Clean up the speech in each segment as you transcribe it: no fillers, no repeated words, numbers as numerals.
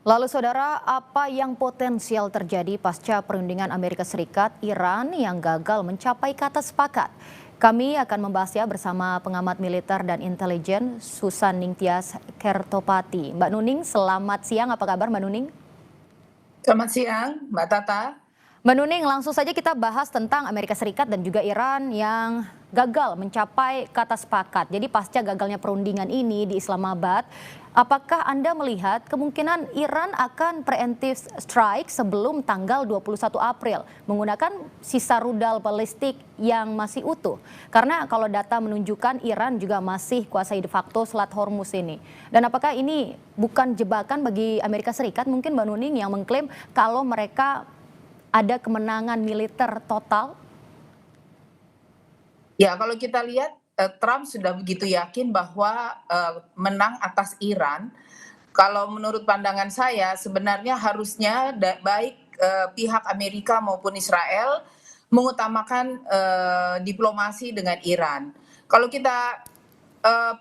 Lalu saudara, apa yang potensial terjadi pasca perundingan Amerika Serikat Iran yang gagal mencapai kata sepakat? Kami akan membahasnya bersama pengamat militer dan intelijen Susan Ningtyas Kertopati. Mbak Nuning, selamat siang. Apa kabar Mbak Nuning? Selamat siang, Mbak Tata. Mbak Nuning, langsung saja kita bahas tentang Amerika Serikat dan juga Iran yang gagal mencapai kata sepakat. Jadi pasca gagalnya perundingan ini di Islamabad, apakah Anda melihat kemungkinan Iran akan preemptive strike sebelum tanggal 21 April menggunakan sisa rudal balistik yang masih utuh? Karena kalau data menunjukkan Iran juga masih kuasai de facto Selat Hormuz ini. Dan apakah ini bukan jebakan bagi Amerika Serikat? Mungkin Mbak Nuning yang mengklaim kalau mereka ada kemenangan militer total? Ya, kalau kita lihat Trump sudah begitu yakin bahwa menang atas Iran. Kalau menurut pandangan saya, sebenarnya harusnya baik pihak Amerika maupun Israel mengutamakan diplomasi dengan Iran. Kalau kita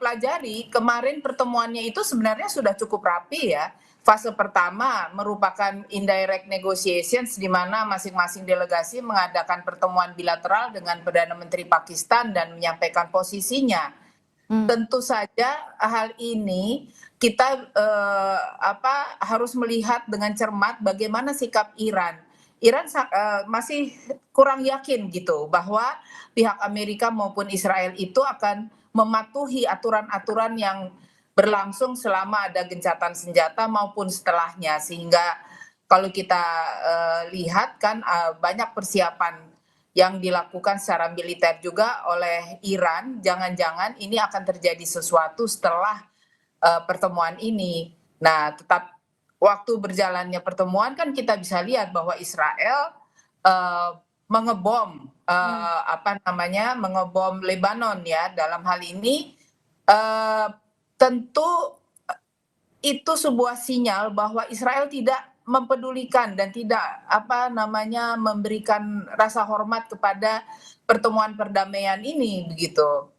pelajari kemarin pertemuannya itu sebenarnya sudah cukup rapi ya. Fase pertama merupakan indirect negotiations di mana masing-masing delegasi mengadakan pertemuan bilateral dengan Perdana Menteri Pakistan dan menyampaikan posisinya. Hmm. Tentu saja hal ini kita harus melihat dengan cermat bagaimana sikap Iran. Iran masih kurang yakin gitu bahwa pihak Amerika maupun Israel itu akan mematuhi aturan-aturan yang berlangsung selama ada gencatan senjata maupun setelahnya, sehingga kalau kita lihat kan banyak persiapan yang dilakukan secara militer juga oleh Iran. Jangan-jangan ini akan terjadi sesuatu setelah pertemuan ini. Nah, tetap waktu berjalannya pertemuan kan kita bisa lihat bahwa Israel mengebom mengebom Lebanon ya. Dalam hal ini tentu itu sebuah sinyal bahwa Israel tidak mempedulikan dan tidak memberikan rasa hormat kepada pertemuan perdamaian ini begitu.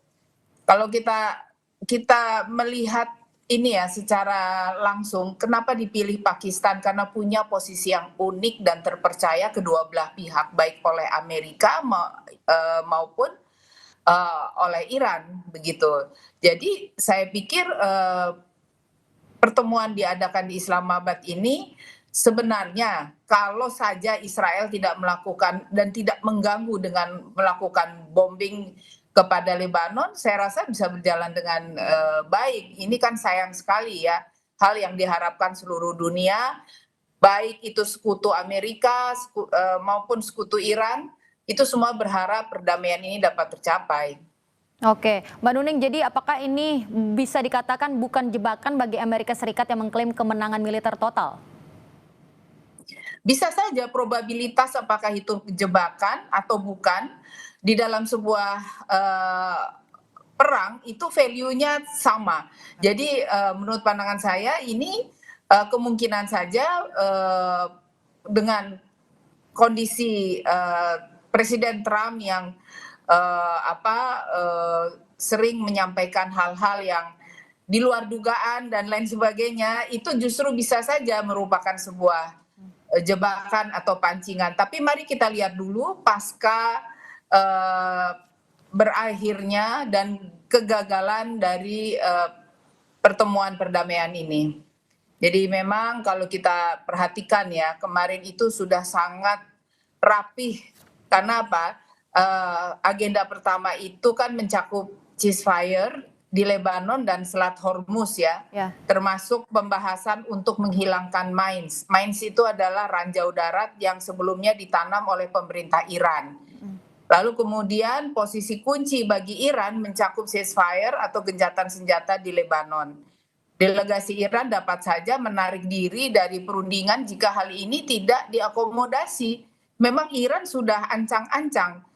Kalau kita melihat ini ya secara langsung, kenapa dipilih Pakistan? Karena punya posisi yang unik dan terpercaya kedua belah pihak, baik oleh Amerika maupun oleh Iran begitu. Jadi saya pikir pertemuan diadakan di Islamabad ini sebenarnya kalau saja Israel tidak melakukan dan tidak mengganggu dengan melakukan bombing kepada Lebanon, saya rasa bisa berjalan dengan baik. Ini kan sayang sekali ya, hal yang diharapkan seluruh dunia, baik itu sekutu Amerika maupun sekutu Iran, itu semua berharap perdamaian ini dapat tercapai. Oke, Mbak Nuning, jadi apakah ini bisa dikatakan bukan jebakan bagi Amerika Serikat yang mengklaim kemenangan militer total? Bisa saja probabilitas apakah itu jebakan atau bukan di dalam sebuah perang itu value-nya sama. Jadi menurut pandangan saya ini kemungkinan saja dengan kondisi Presiden Trump yang sering menyampaikan hal-hal yang di luar dugaan dan lain sebagainya, itu justru bisa saja merupakan sebuah jebakan atau pancingan. Tapi mari kita lihat dulu pasca berakhirnya dan kegagalan dari pertemuan perdamaian ini. Jadi memang kalau kita perhatikan ya, kemarin itu sudah sangat rapih. Karena apa? Agenda pertama itu kan mencakup ceasefire di Lebanon dan Selat Hormuz ya, Ya. termasuk pembahasan untuk menghilangkan mines. Mines itu adalah ranjau darat yang sebelumnya ditanam oleh pemerintah Iran. Lalu kemudian posisi kunci bagi Iran mencakup ceasefire atau gencatan senjata di Lebanon. Delegasi Iran dapat saja menarik diri dari perundingan jika hal ini tidak diakomodasi. Memang Iran sudah ancang-ancang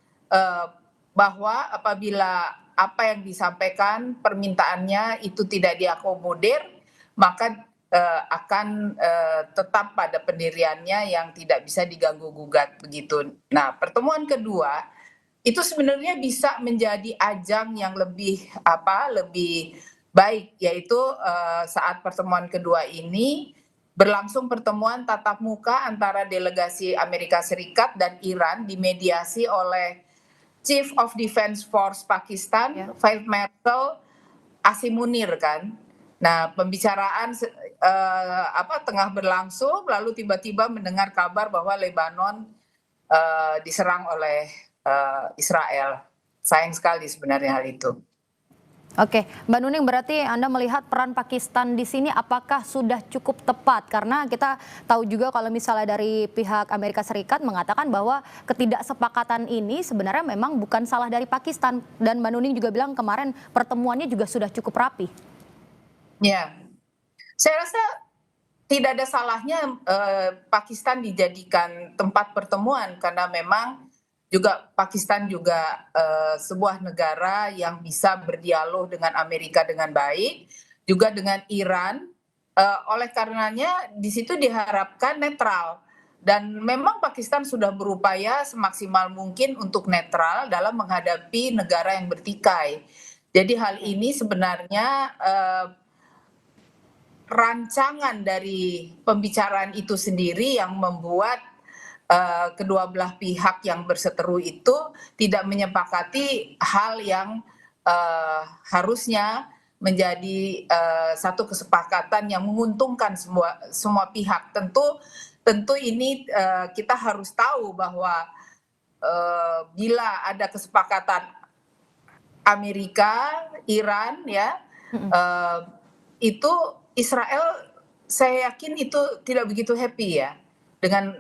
bahwa apabila apa yang disampaikan permintaannya itu tidak diakomodir, maka akan tetap pada pendiriannya yang tidak bisa diganggu gugat begitu. Nah, pertemuan kedua itu sebenarnya bisa menjadi ajang yang lebih lebih baik, yaitu saat pertemuan kedua ini berlangsung pertemuan tatap muka antara delegasi Amerika Serikat dan Iran dimediasi oleh Chief of Defense Force Pakistan, Field Marshal Asim Munir kan. Nah, pembicaraan tengah berlangsung, lalu tiba-tiba mendengar kabar bahwa Lebanon diserang oleh Israel. Sayang sekali sebenarnya hal itu. Oke, Mbak Nuning, berarti Anda melihat peran Pakistan di sini apakah sudah cukup tepat? Karena kita tahu juga kalau misalnya dari pihak Amerika Serikat mengatakan bahwa ketidaksepakatan ini sebenarnya memang bukan salah dari Pakistan. Dan Mbak Nuning juga bilang kemarin pertemuannya juga sudah cukup rapi. Ya, saya rasa tidak ada salahnya Pakistan dijadikan tempat pertemuan karena memang juga Pakistan juga sebuah negara yang bisa berdialog dengan Amerika dengan baik, juga dengan Iran. Oleh karenanya di situ diharapkan netral dan memang Pakistan sudah berupaya semaksimal mungkin untuk netral dalam menghadapi negara yang bertikai. Jadi hal ini sebenarnya rancangan dari pembicaraan itu sendiri yang membuat kedua belah pihak yang berseteru itu tidak menyepakati hal yang harusnya menjadi satu kesepakatan yang menguntungkan semua pihak. Tentu ini kita harus tahu bahwa bila ada kesepakatan Amerika, Iran, ya, itu Israel saya yakin itu tidak begitu happy ya dengan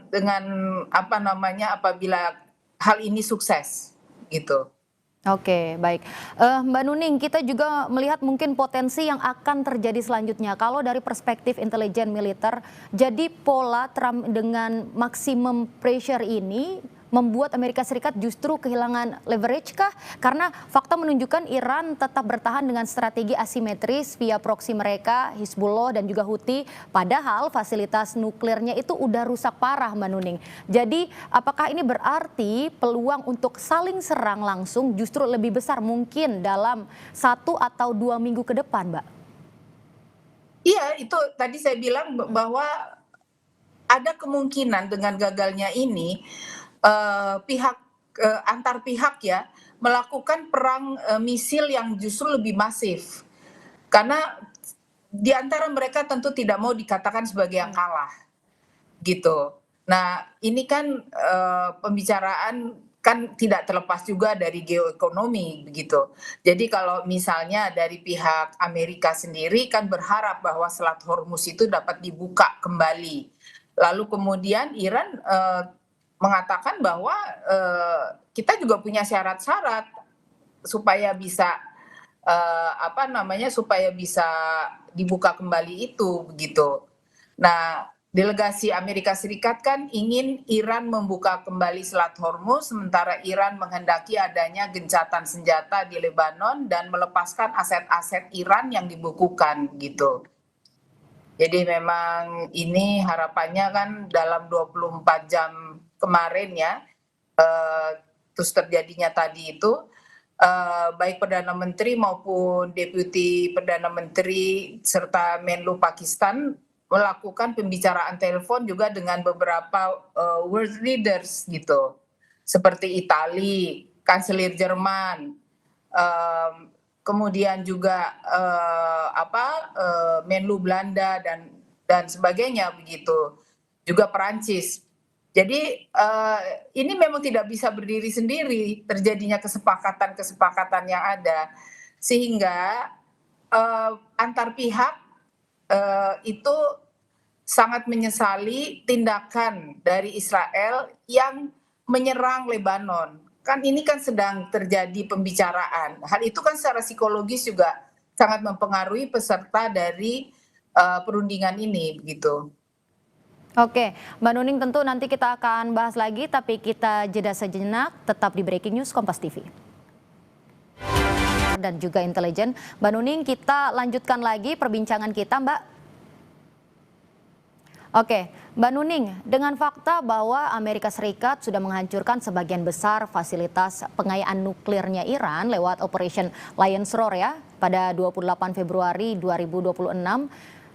apabila hal ini sukses gitu. Oke, baik. Mbak Nuning, kita juga melihat mungkin potensi yang akan terjadi selanjutnya. Kalau dari perspektif intelijen militer, jadi pola Trump dengan maximum pressure ini membuat Amerika Serikat justru kehilangan leverage kah? Karena fakta menunjukkan Iran tetap bertahan dengan strategi asimetris via proksi mereka, Hizbullah dan juga Houthi. Padahal fasilitas nuklirnya itu udah rusak parah, Mbak Nuning. Jadi apakah ini berarti peluang untuk saling serang langsung justru lebih besar mungkin dalam 1 atau 2 minggu ke depan, Mbak? Iya, itu tadi saya bilang bahwa ada kemungkinan dengan gagalnya ini antar pihak ya melakukan perang misil yang justru lebih masif karena di antara mereka tentu tidak mau dikatakan sebagai yang kalah gitu. Nah ini kan pembicaraan kan tidak terlepas juga dari geoekonomi begitu. Jadi kalau misalnya dari pihak Amerika sendiri kan berharap bahwa Selat Hormuz itu dapat dibuka kembali. Lalu kemudian Iran mengatakan bahwa kita juga punya syarat-syarat supaya bisa supaya bisa dibuka kembali itu begitu. Nah, delegasi Amerika Serikat kan ingin Iran membuka kembali Selat Hormuz sementara Iran menghendaki adanya gencatan senjata di Lebanon dan melepaskan aset-aset Iran yang dibukukan gitu. Jadi memang ini harapannya kan dalam 24 jam kemarin ya, terus terjadinya tadi itu, baik Perdana Menteri maupun Deputi Perdana Menteri serta Menlu Pakistan melakukan pembicaraan telepon juga dengan beberapa world leaders gitu, seperti Italia, Kanselir Jerman, kemudian juga Menlu Belanda dan sebagainya begitu, juga Perancis. Jadi ini memang tidak bisa berdiri sendiri terjadinya kesepakatan yang ada sehingga antar pihak itu sangat menyesali tindakan dari Israel yang menyerang Lebanon. Kan ini kan sedang terjadi pembicaraan. Hal itu kan secara psikologis juga sangat mempengaruhi peserta dari perundingan ini begitu. Oke, Mbak Nuning tentu nanti kita akan bahas lagi, tapi kita jeda sejenak, tetap di Breaking News Kompas TV. Dan juga intelijen. Mbak Nuning, kita lanjutkan lagi perbincangan kita, Mbak. Oke, Mbak Nuning, dengan fakta bahwa Amerika Serikat sudah menghancurkan sebagian besar fasilitas pengayaan nuklirnya Iran lewat Operation Lion's Roar ya pada 28 Februari 2026,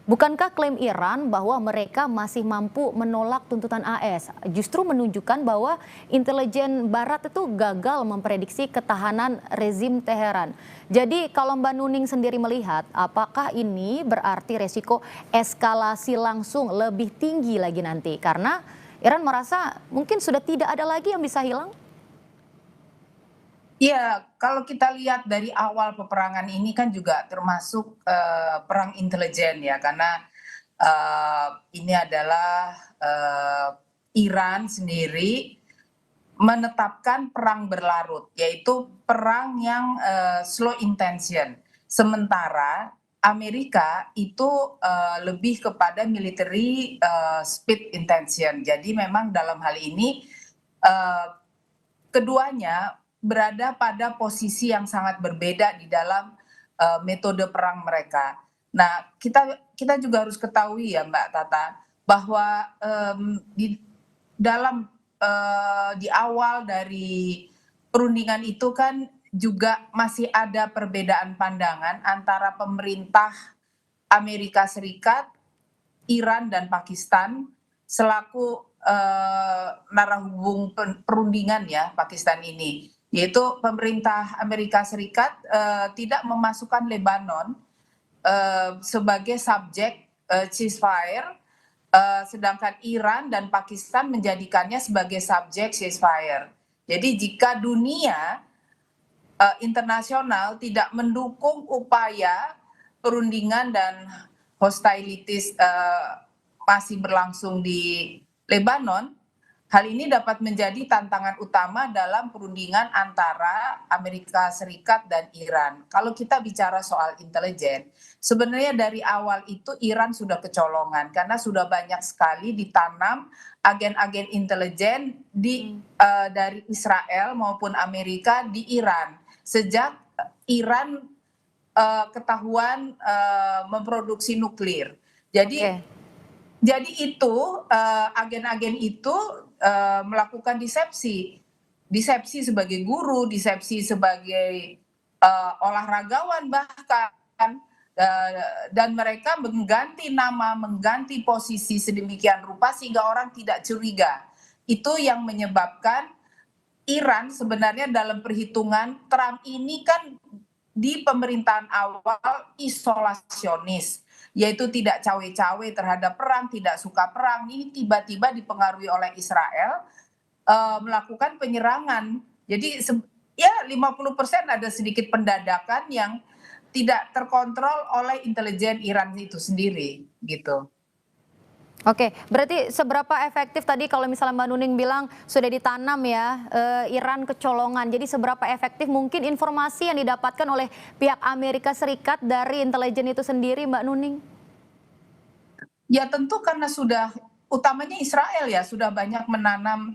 Bukankah klaim Iran bahwa mereka masih mampu menolak tuntutan AS justru menunjukkan bahwa intelijen Barat itu gagal memprediksi ketahanan rezim Teheran. Jadi kalau Mbak Nuning sendiri melihat, apakah ini berarti resiko eskalasi langsung lebih tinggi lagi nanti? Karena Iran merasa mungkin sudah tidak ada lagi yang bisa hilang. Iya, kalau kita lihat dari awal peperangan ini kan juga termasuk perang intelijen ya, karena ini adalah Iran sendiri menetapkan perang berlarut, yaitu perang yang slow intention. Sementara Amerika itu lebih kepada military speed intention. Jadi memang dalam hal ini keduanya berada pada posisi yang sangat berbeda di dalam metode perang mereka. Nah, kita juga harus ketahui ya Mbak Tata, bahwa di dalam di awal dari perundingan itu kan juga masih ada perbedaan pandangan antara pemerintah Amerika Serikat, Iran dan Pakistan selaku narahubung perundingan ya Pakistan ini, yaitu pemerintah Amerika Serikat tidak memasukkan Lebanon sebagai subjek ceasefire, sedangkan Iran dan Pakistan menjadikannya sebagai subjek ceasefire. Jadi jika dunia internasional tidak mendukung upaya perundingan dan hostilities masih berlangsung di Lebanon, hal ini dapat menjadi tantangan utama dalam perundingan antara Amerika Serikat dan Iran. Kalau kita bicara soal intelijen, sebenarnya dari awal itu Iran sudah kecolongan karena sudah banyak sekali ditanam agen-agen intelijen dari Israel maupun Amerika di Iran. Sejak Iran ketahuan memproduksi nuklir. Jadi itu agen-agen itu melakukan disepsi sebagai guru, disepsi sebagai olahragawan bahkan, dan mereka mengganti nama, mengganti posisi sedemikian rupa sehingga orang tidak curiga. Itu yang menyebabkan Iran sebenarnya dalam perhitungan Trump ini kan di pemerintahan awal isolasionis, yaitu tidak cawe-cawe terhadap perang, tidak suka perang. Ini tiba-tiba dipengaruhi oleh Israel melakukan penyerangan. Jadi ya 50% ada sedikit pendadakan yang tidak terkontrol oleh intelijen Iran itu sendiri gitu. Oke, berarti seberapa efektif tadi kalau misalnya Mbak Nuning bilang sudah ditanam ya Iran kecolongan. Jadi seberapa efektif mungkin informasi yang didapatkan oleh pihak Amerika Serikat dari intelijen itu sendiri, Mbak Nuning? Ya tentu karena sudah, utamanya Israel ya, sudah banyak menanam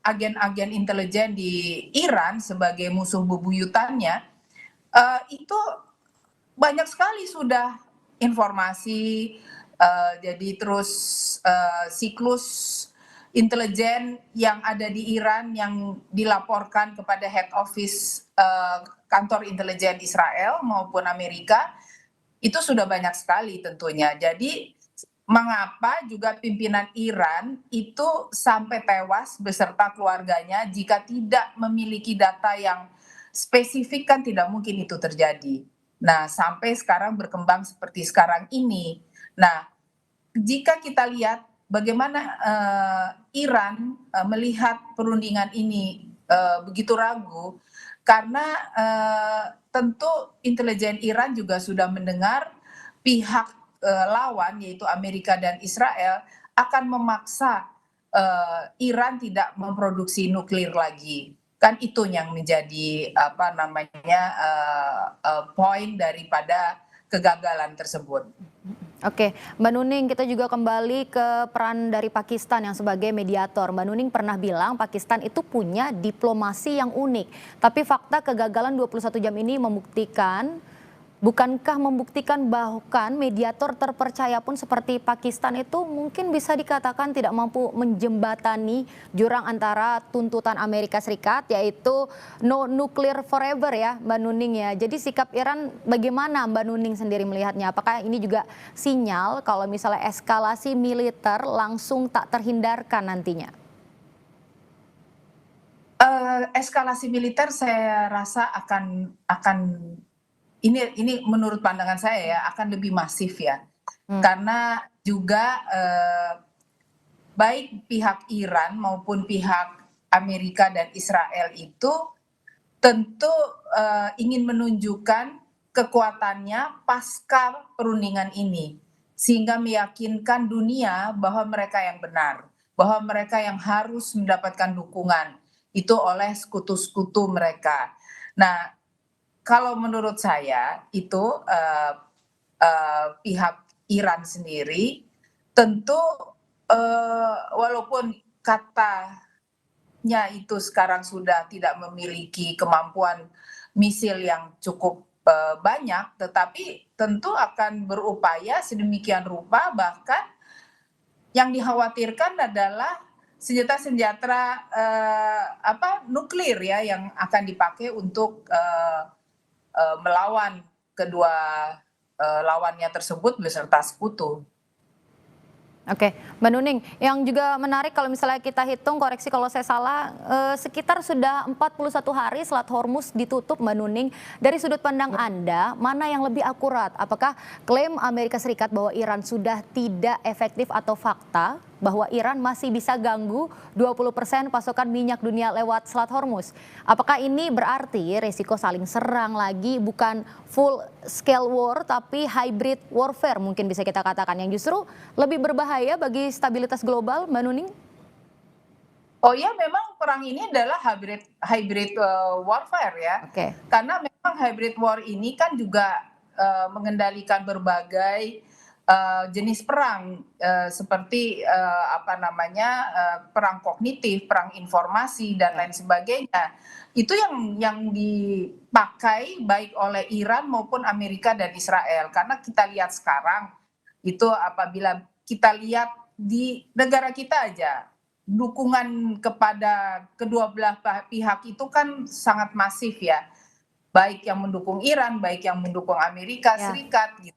agen-agen intelijen di Iran sebagai musuh bebuyutannya. Itu banyak sekali sudah informasi, jadi terus siklus intelijen yang ada di Iran yang dilaporkan kepada head office kantor intelijen Israel maupun Amerika itu sudah banyak sekali tentunya. Jadi mengapa juga pimpinan Iran itu sampai tewas beserta keluarganya jika tidak memiliki data yang spesifik kan tidak mungkin itu terjadi. Nah, sampai sekarang berkembang seperti sekarang ini. Nah, jika kita lihat bagaimana Iran melihat perundingan ini begitu ragu, karena tentu intelijen Iran juga sudah mendengar pihak lawan yaitu Amerika dan Israel akan memaksa Iran tidak memproduksi nuklir lagi. Kan itu yang menjadi poin daripada kegagalan tersebut. Oke, Mbak Nuning, kita juga kembali ke peran dari Pakistan yang sebagai mediator. Mbak Nuning pernah bilang Pakistan itu punya diplomasi yang unik. Tapi fakta kegagalan 21 jam ini membuktikan bukankah membuktikan bahkan mediator terpercaya pun seperti Pakistan itu mungkin bisa dikatakan tidak mampu menjembatani jurang antara tuntutan Amerika Serikat yaitu no nuclear forever ya Mbak Nuning ya. Jadi sikap Iran bagaimana Mbak Nuning sendiri melihatnya? Apakah ini juga sinyal kalau misalnya eskalasi militer langsung tak terhindarkan nantinya? Eskalasi militer saya rasa akan ini menurut pandangan saya ya, akan lebih masif ya. Karena juga baik pihak Iran maupun pihak Amerika dan Israel itu tentu ingin menunjukkan kekuatannya pasca perundingan ini, sehingga meyakinkan dunia bahwa mereka yang benar, bahwa mereka yang harus mendapatkan dukungan itu oleh sekutu-sekutu mereka. Nah, kalau menurut saya itu pihak Iran sendiri tentu walaupun katanya itu sekarang sudah tidak memiliki kemampuan misil yang cukup banyak, tetapi tentu akan berupaya sedemikian rupa, bahkan yang dikhawatirkan adalah senjata-senjata nuklir ya yang akan dipakai untuk melawan kedua lawannya tersebut beserta sekutu. Oke, Mbak Nuning, yang juga menarik kalau misalnya kita hitung, koreksi kalau saya salah, sekitar sudah 41 hari Selat Hormuz ditutup Mbak Nuning. Dari sudut pandang Anda, mana yang lebih akurat? Apakah klaim Amerika Serikat bahwa Iran sudah tidak efektif atau fakta bahwa Iran masih bisa ganggu 20% pasokan minyak dunia lewat Selat Hormuz? Apakah ini berarti resiko saling serang lagi bukan full scale war tapi hybrid warfare mungkin bisa kita katakan yang justru lebih berbahaya bagi stabilitas global, Mbak Nuning? Oh ya, memang perang ini adalah hybrid warfare ya. Oke. Karena memang hybrid war ini kan juga mengendalikan berbagai jenis perang seperti perang kognitif, perang informasi dan lain sebagainya. Itu yang dipakai baik oleh Iran maupun Amerika dan Israel. Karena kita lihat sekarang itu apabila kita lihat di negara kita aja, dukungan kepada kedua belah pihak itu kan sangat masif ya. Baik yang mendukung Iran, baik yang mendukung Amerika Serikat gitu.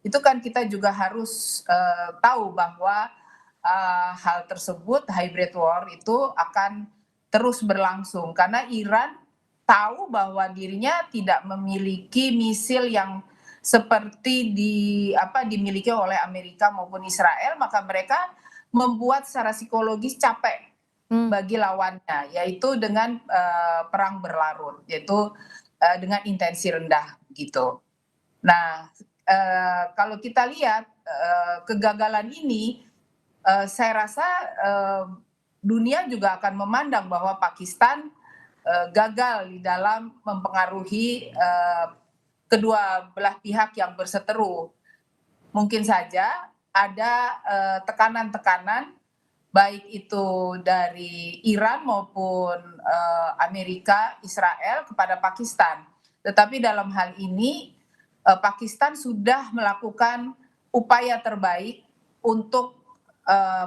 Itu kan kita juga harus tahu bahwa hal tersebut hybrid war itu akan terus berlangsung karena Iran tahu bahwa dirinya tidak memiliki misil yang seperti dimiliki oleh Amerika maupun Israel, maka mereka membuat secara psikologis capek bagi lawannya, yaitu dengan perang berlarut, yaitu dengan intensi rendah gitu. Nah, kalau kita lihat kegagalan ini, saya rasa dunia juga akan memandang bahwa Pakistan gagal di dalam mempengaruhi kedua belah pihak yang berseteru. Mungkin saja ada tekanan-tekanan baik itu dari Iran maupun Amerika, Israel kepada Pakistan. Tetapi dalam hal ini Pakistan sudah melakukan upaya terbaik untuk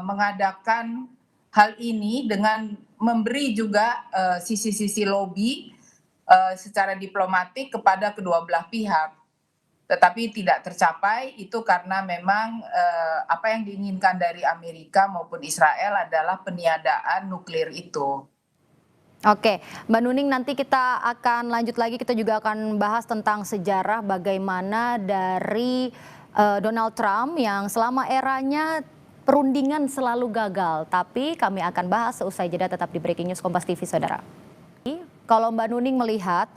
mengadakan hal ini dengan memberi juga sisi-sisi lobby secara diplomatik kepada kedua belah pihak. Tetapi tidak tercapai itu karena memang apa yang diinginkan dari Amerika maupun Israel adalah peniadaan nuklir itu. Oke, Mbak Nuning, nanti kita akan lanjut lagi, kita juga akan bahas tentang sejarah bagaimana dari Donald Trump yang selama eranya perundingan selalu gagal. Tapi kami akan bahas seusai jeda, tetap di Breaking News Kompas TV, saudara. Kalau Mbak Nuning melihat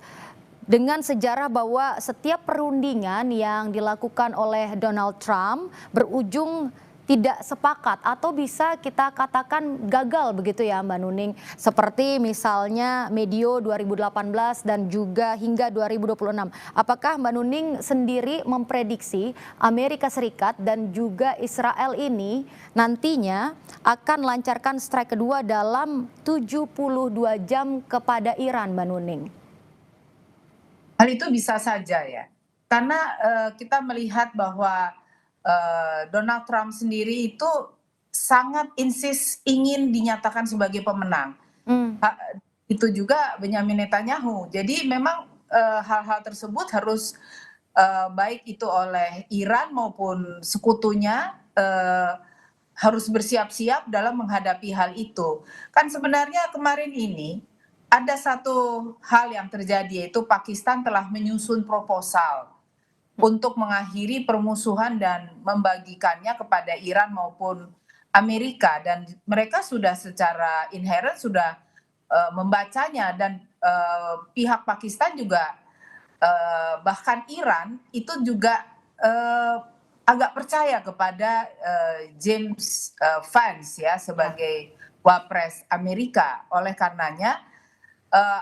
dengan sejarah bahwa setiap perundingan yang dilakukan oleh Donald Trump berujung tidak sepakat atau bisa kita katakan gagal begitu ya Mbak Nuning. Seperti misalnya medio 2018 dan juga hingga 2026. Apakah Mbak Nuning sendiri memprediksi Amerika Serikat dan juga Israel ini nantinya akan melancarkan strike kedua dalam 72 jam kepada Iran, Mbak Nuning? Hal itu bisa saja ya. karena kita melihat bahwa Donald Trump sendiri itu sangat insist ingin dinyatakan sebagai pemenang. Mmm, Itu juga Benyamin Netanyahu. Jadi memang hal-hal tersebut harus baik itu oleh Iran maupun sekutunya harus bersiap-siap dalam menghadapi hal itu. Kan sebenarnya kemarin ini ada satu hal yang terjadi, yaitu Pakistan telah menyusun proposal untuk mengakhiri permusuhan dan membagikannya kepada Iran maupun Amerika, dan mereka sudah secara inherent sudah membacanya, dan pihak Pakistan juga bahkan Iran itu juga agak percaya kepada James Vance ya ya, sebagai wapres Amerika. Oleh karenanya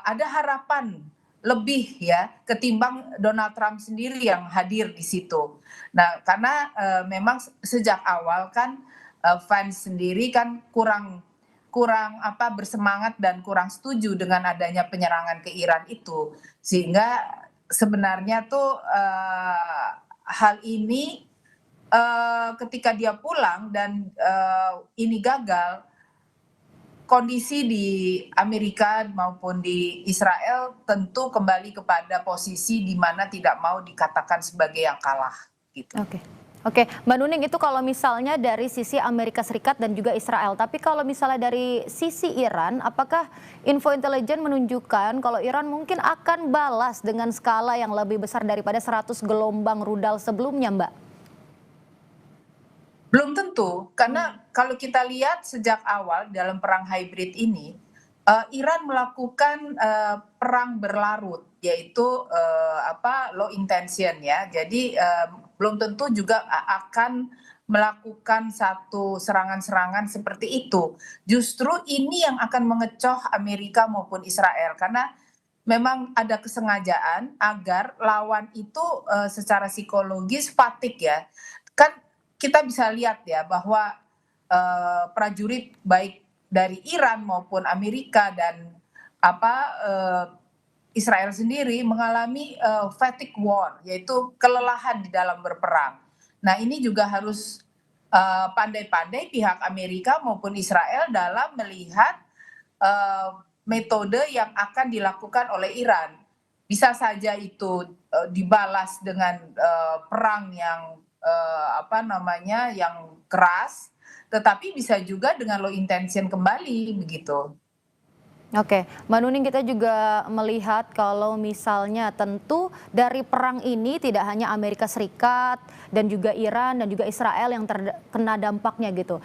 ada harapan lebih ya ketimbang Donald Trump sendiri yang hadir di situ. Nah, karena memang sejak awal kan Vance sendiri kan kurang kurang apa bersemangat dan kurang setuju dengan adanya penyerangan ke Iran itu, sehingga sebenarnya tuh hal ini ketika dia pulang dan ini gagal, kondisi di Amerika maupun di Israel tentu kembali kepada posisi di mana tidak mau dikatakan sebagai yang kalah gitu. oke. Oke, Mbak Nuning, itu kalau misalnya dari sisi Amerika Serikat dan juga Israel. Tapi kalau misalnya dari sisi Iran, apakah info intelijen menunjukkan kalau Iran mungkin akan balas dengan skala yang lebih besar daripada 100 gelombang rudal sebelumnya, Mbak? Belum tentu, karena kalau kita lihat sejak awal dalam perang hybrid ini, Iran melakukan perang berlarut, yaitu low intention ya. Jadi belum tentu juga akan melakukan satu serangan-serangan seperti itu. Justru ini yang akan mengecoh Amerika maupun Israel, karena memang ada kesengajaan agar lawan itu secara psikologis fatigue ya. Kan kita bisa lihat ya bahwa prajurit baik dari Iran maupun Amerika dan apa Israel sendiri mengalami fatigue war, yaitu kelelahan di dalam berperang. Nah, ini juga harus pandai-pandai pihak Amerika maupun Israel dalam melihat eh, metode yang akan dilakukan oleh Iran. Bisa saja itu dibalas dengan perang yang yang keras, tetapi bisa juga dengan low intention kembali begitu. Oke, Mbak Nuning, kita juga melihat kalau misalnya tentu dari perang ini tidak hanya Amerika Serikat dan juga Iran dan juga Israel yang terkena dampaknya gitu.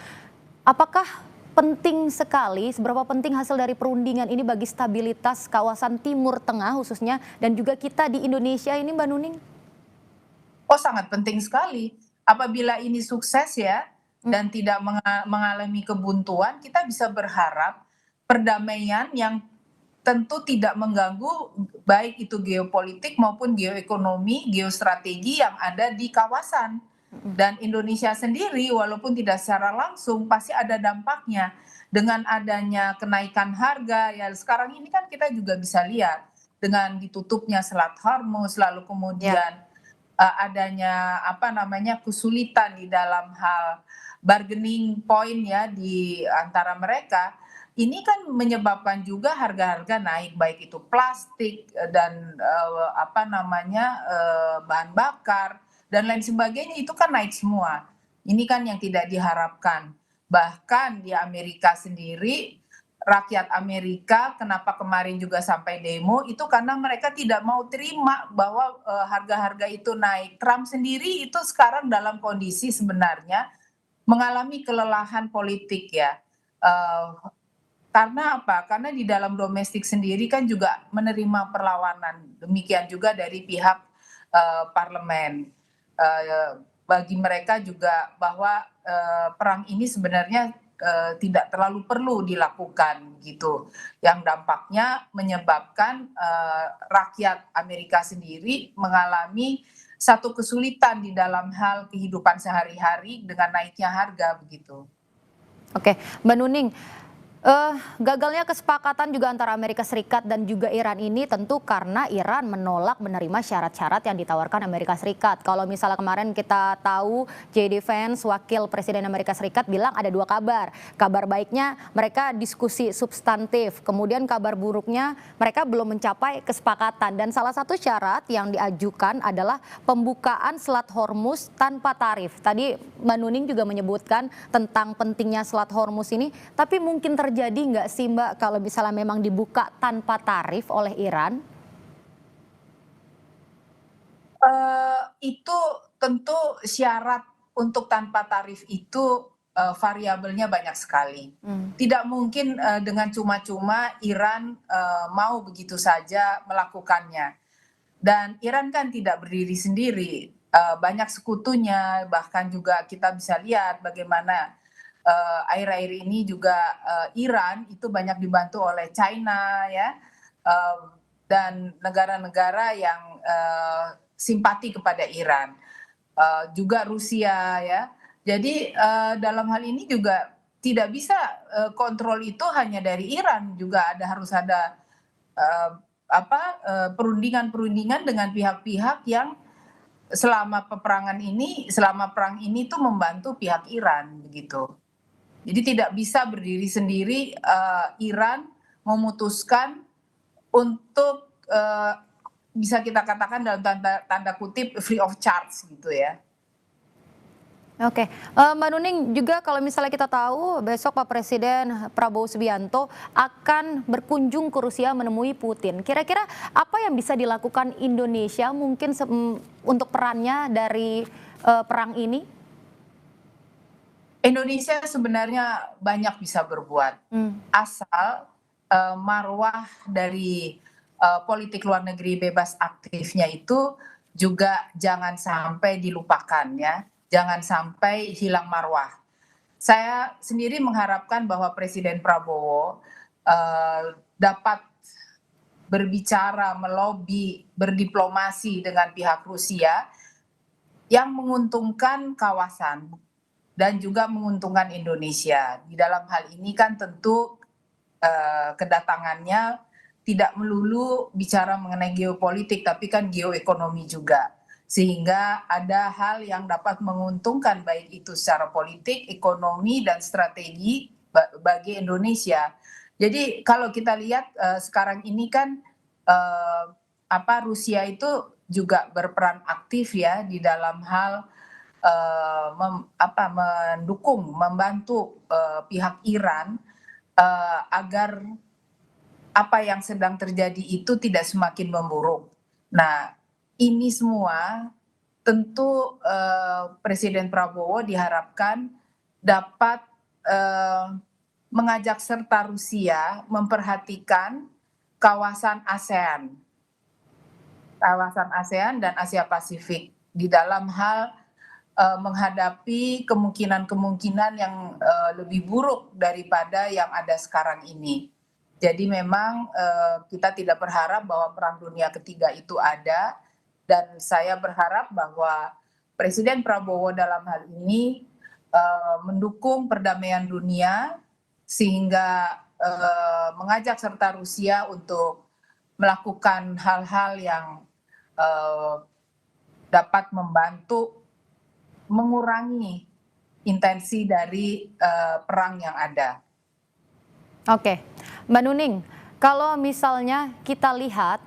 Apakah penting sekali, seberapa penting hasil dari perundingan ini bagi stabilitas kawasan Timur Tengah khususnya dan juga kita di Indonesia ini, Mbak Nuning? Oh, sangat penting sekali. Apabila ini sukses ya dan tidak mengalami kebuntuan, kita bisa berharap perdamaian yang tentu tidak mengganggu baik itu geopolitik maupun geoekonomi, geostrategi yang ada di kawasan. Dan Indonesia sendiri walaupun tidak secara langsung pasti ada dampaknya dengan adanya kenaikan harga ya, sekarang ini kan kita juga bisa lihat dengan ditutupnya Selat Hormuz, lalu Ya, kemudian adanya kesulitan di dalam hal bargaining point ya di antara mereka, ini kan menyebabkan juga harga-harga naik baik itu plastik dan bahan bakar dan lain sebagainya, itu kan naik semua. Ini kan yang tidak diharapkan. Bahkan di Amerika sendiri, rakyat Amerika kenapa kemarin juga sampai demo itu karena mereka tidak mau terima bahwa harga-harga itu naik. Trump sendiri itu sekarang dalam kondisi sebenarnya mengalami kelelahan politik ya. Eh, karena apa? Karena di dalam domestik sendiri kan juga menerima perlawanan. Demikian juga dari pihak parlemen. Bagi mereka juga bahwa perang ini sebenarnya tidak terlalu perlu dilakukan gitu. Yang dampaknya menyebabkan rakyat Amerika sendiri mengalami satu kesulitan di dalam hal kehidupan sehari-hari dengan naiknya harga begitu. oke, Mbak Nuning. Gagalnya kesepakatan juga antara Amerika Serikat dan juga Iran ini tentu karena Iran menolak menerima syarat-syarat yang ditawarkan Amerika Serikat. Kalau misalnya kemarin kita tahu JD Vance, wakil Presiden Amerika Serikat bilang ada dua kabar. Kabar baiknya mereka diskusi substantif, kemudian kabar buruknya mereka belum mencapai kesepakatan. Dan salah satu syarat yang diajukan adalah pembukaan Selat Hormuz tanpa tarif. Tadi Mbak Nuning juga menyebutkan tentang pentingnya Selat Hormuz ini, tapi mungkin terjadi nggak sih Mbak kalau misalnya memang dibuka tanpa tarif oleh Iran? Itu tentu syarat untuk tanpa tarif itu variabelnya banyak sekali. Hmm. Tidak mungkin dengan cuma-cuma Iran mau begitu saja melakukannya. Dan Iran kan tidak berdiri sendiri, banyak sekutunya, bahkan juga kita bisa lihat bagaimana akhir-akhir ini juga Iran itu banyak dibantu oleh China ya, dan negara-negara yang simpati kepada Iran, juga Rusia ya. Jadi dalam hal ini juga tidak bisa kontrol itu hanya dari Iran, juga harus ada eh, perundingan-perundingan dengan pihak-pihak yang selama perang ini tuh membantu pihak Iran begitu. Jadi tidak bisa berdiri sendiri, Iran memutuskan untuk bisa kita katakan dalam tanda kutip free of charge gitu ya. Oke, Mbak Nuning juga kalau misalnya kita tahu besok Pak Presiden Prabowo Subianto akan berkunjung ke Rusia menemui Putin. Kira-kira apa yang bisa dilakukan Indonesia mungkin untuk perannya dari perang ini? Indonesia sebenarnya banyak bisa berbuat, Hmm. asal marwah dari politik luar negeri bebas aktifnya itu juga jangan sampai dilupakan ya, jangan sampai hilang marwah. Saya sendiri mengharapkan bahwa Presiden Prabowo dapat berbicara, melobi, berdiplomasi dengan pihak Rusia yang menguntungkan kawasan dan juga menguntungkan Indonesia. Di dalam hal ini kan tentu kedatangannya tidak melulu bicara mengenai geopolitik, tapi kan geoekonomi juga. Sehingga ada hal yang dapat menguntungkan baik itu secara politik, ekonomi, dan strategi bagi Indonesia. Jadi kalau kita lihat sekarang ini kan Rusia itu juga berperan aktif ya di dalam hal mendukung, membantu pihak Iran agar apa yang sedang terjadi itu tidak semakin memburuk. Nah, ini semua tentu Presiden Prabowo diharapkan dapat mengajak serta Rusia memperhatikan kawasan ASEAN, dan Asia Pasifik di dalam hal menghadapi kemungkinan-kemungkinan yang lebih buruk daripada yang ada sekarang ini. Jadi memang kita tidak berharap bahwa Perang Dunia Ketiga itu ada, dan saya berharap bahwa Presiden Prabowo dalam hal ini mendukung perdamaian dunia sehingga mengajak serta Rusia untuk melakukan hal-hal yang dapat membantu mengurangi intensi dari perang yang ada. Oke, Mbak Nuning, kalau misalnya kita lihat,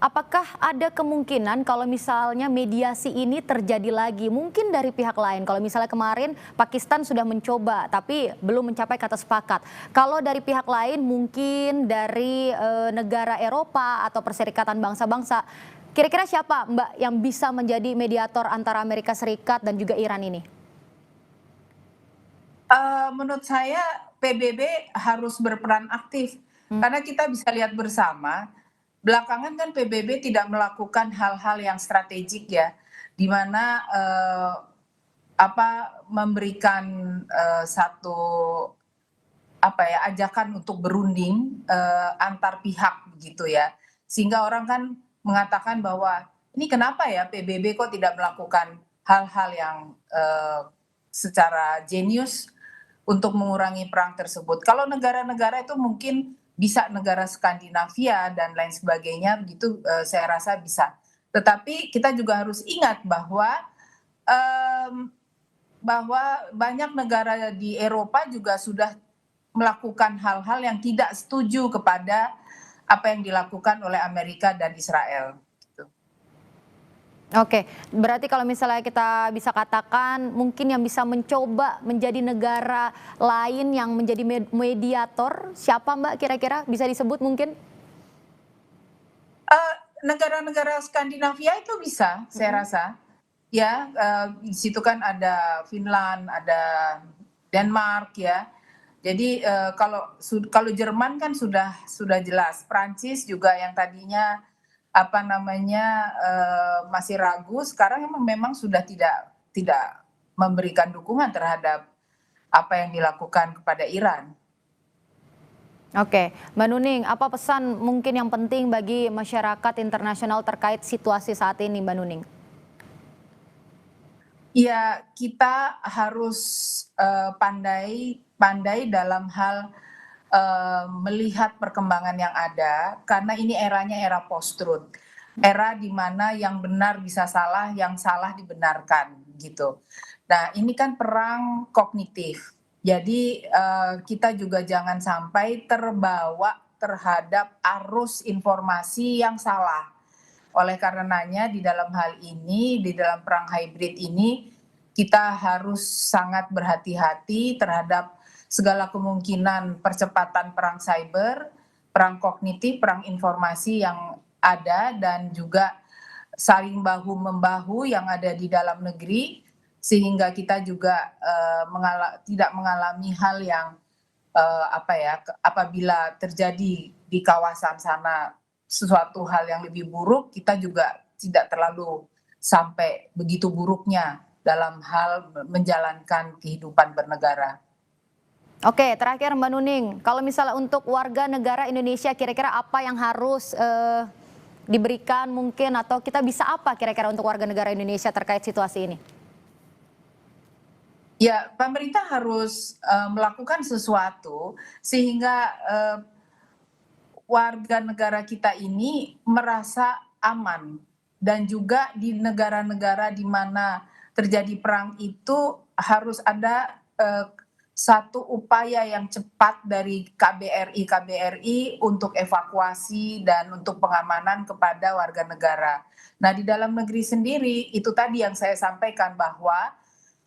apakah ada kemungkinan kalau misalnya mediasi ini terjadi lagi, mungkin dari pihak lain? Kalau misalnya kemarin Pakistan sudah mencoba, tapi belum mencapai kata sepakat. Kalau dari pihak lain, mungkin dari negara Eropa atau Perserikatan Bangsa-Bangsa, kira-kira siapa Mbak yang bisa menjadi mediator antara Amerika Serikat dan juga Iran ini? Menurut saya PBB harus berperan aktif, karena kita bisa lihat bersama, belakangan kan PBB tidak melakukan hal-hal yang strategik ya, di mana memberikan satu ajakan untuk berunding antar pihak begitu ya, sehingga orang kan mengatakan bahwa ini kenapa ya PBB kok tidak melakukan hal-hal yang secara jenius untuk mengurangi perang tersebut. Kalau negara-negara itu mungkin bisa negara Skandinavia dan lain sebagainya begitu, saya rasa bisa. Tetapi kita juga harus ingat mmm, bahwa banyak negara di Eropa juga sudah melakukan hal-hal yang tidak setuju kepada apa yang dilakukan oleh Amerika dan Israel, gitu. Oke, berarti kalau misalnya kita bisa katakan mungkin yang bisa mencoba menjadi negara lain yang menjadi mediator, siapa Mbak kira-kira bisa disebut mungkin? Negara-negara Skandinavia itu bisa, saya Mhm. rasa. Ya, di situ kan ada Finland, ada Denmark ya. Jadi, kalau Jerman kan sudah jelas, Prancis juga yang tadinya, apa namanya, masih ragu, sekarang memang sudah tidak memberikan dukungan terhadap apa yang dilakukan kepada Iran. Oke, Mbak Nuning, apa pesan mungkin yang penting bagi masyarakat internasional terkait situasi saat ini, Mbak Nuning? Ya, kita harus, pandai pandai dalam hal, melihat perkembangan yang ada, karena ini eranya era post-truth, era di mana yang benar bisa salah, yang salah dibenarkan, gitu. Nah, ini kan perang kognitif, jadi, kita juga jangan sampai terbawa terhadap arus informasi yang salah. Oleh karenanya di dalam hal ini, di dalam perang hybrid ini, kita harus sangat berhati-hati terhadap segala kemungkinan percepatan perang cyber, perang kognitif, perang informasi yang ada dan juga saling bahu-membahu yang ada di dalam negeri, sehingga kita juga, tidak mengalami hal yang, apa ya, apabila terjadi di kawasan sana sesuatu hal yang lebih buruk, kita juga tidak terlalu sampai begitu buruknya dalam hal menjalankan kehidupan bernegara. Oke, terakhir Mbak Nuning, kalau misalnya untuk warga negara Indonesia kira-kira apa yang harus diberikan mungkin atau kita bisa apa kira-kira untuk warga negara Indonesia terkait situasi ini? Ya, pemerintah harus, melakukan sesuatu sehingga, warga negara kita ini merasa aman dan juga di negara-negara di mana terjadi perang itu harus ada, satu upaya yang cepat dari KBRI untuk evakuasi dan untuk pengamanan kepada warga negara. Nah, di dalam negeri sendiri itu tadi yang saya sampaikan bahwa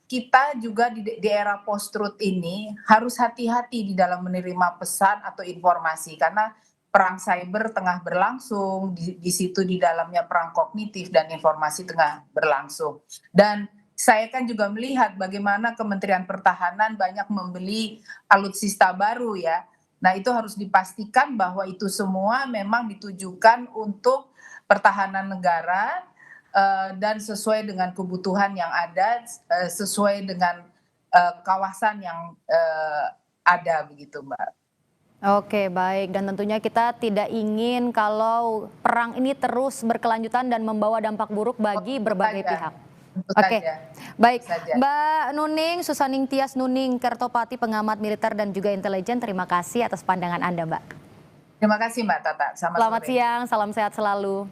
kita juga di era post truth ini harus hati-hati di dalam menerima pesan atau informasi karena perang cyber tengah berlangsung, di situ di dalamnya perang kognitif dan informasi tengah berlangsung. Dan saya kan juga melihat bagaimana Kementerian Pertahanan banyak membeli alutsista baru ya. Nah, itu harus dipastikan bahwa itu semua memang ditujukan untuk pertahanan negara, dan sesuai dengan kebutuhan yang ada, sesuai dengan, kawasan yang, ada begitu, Mbak. Oke, baik. Dan tentunya kita tidak ingin kalau perang ini terus berkelanjutan dan membawa dampak buruk bagi Tentu berbagai saja pihak. tentu Oke, saja baik. tentu saja. Mbak Nuning, Susaning Tias Nuning Kertopati, pengamat militer dan juga intelijen, terima kasih atas pandangan Anda, Mbak. Terima kasih Mbak Tata, selamat Selamat sore. siang, salam sehat selalu.